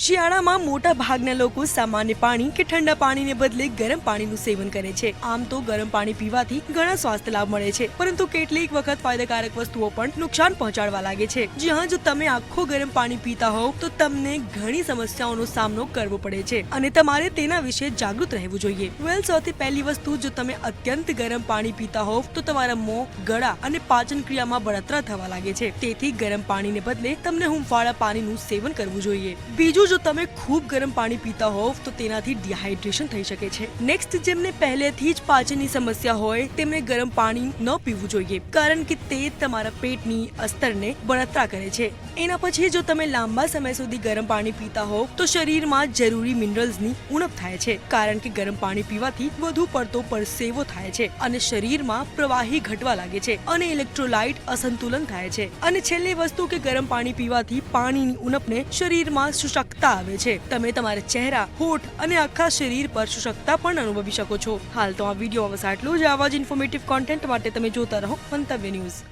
શિયાળામાં મોટા ભાગના લોકો સામાન્ય પાણી કે ઠંડા પાણીને બદલે ગરમ પાણીનું સેવન કરે છે। આમ તો ગરમ પાણી પીવાથી ઘણા સ્વાસ્થ્ય લાભ મળે છે, પરંતુ કેટલીક વખત ફાયદાકારક વસ્તુઓ પણ નુકસાન પહોંચાડવા લાગે છે। જી હા, જો તમે આખું ગરમ પાણી પીતા હોવ તો તમને ઘણી સમસ્યાઓનો સામનો કરવો પડે છે અને તમારે તેના વિશે જાગૃત રહેવું જોઈએ। સૌથી પહેલી વસ્તુ, જો તમે અત્યંત ગરમ પાણી પીતા હોવ તો તમારા મોં, ગળા અને પાચન ક્રિયામાં બળતરા થવા લાગે છે, તેથી ગરમ પાણીને બદલે તમને હુંફાળા પાણીનું સેવન કરવું જોઈએ। બીજું, જો તમે ખૂબ ગરમ પાણી પીતા હોવ તો તેનાથી ડિહાઇડ્રેશન થઈ શકે છે। નેક્સ્ટ, જેમને પહેલેથી જ પાચનની સમસ્યા હોય તેમને ગરમ પાણી ન પીવું જોઈએ, કારણ કે તે તમારા પેટની અસ્તરને બળતરા કરે છે। એના પછી, જો તમે લાંબા સમય સુધી ગરમ પાણી પીતા હોવ તો શરીરમાં જરૂરી મિનરલ્સની ઉણપ થાય છે, કારણ કે ગરમ પાણી પીવાથી વધુ પડતો પરસેવો થાય છે અને શરીરમાં પ્રવાહી ઘટવા લાગે છે અને ઇલેક્ટ્રોલાઇટ અસંતુલન થાય છે। અને છેલ્લી વસ્તુ કે ગરમ પાણી પીવાથી પાણીની ઉણપને શરીરમાં શુષ્કતા આવે છે। તમે તમારા ચહેરા, હોઠ અને આખા શરીર પર શુષ્કતા પણ અનુભવી શકો છો। હાલ તો આ વિડીયો બસ આટલું જ। આવા જ ઇન્ફોર્મેટિવ કોન્ટેન્ટ માટે તમે જોતા રહો મંતવ્ય ન્યૂઝ।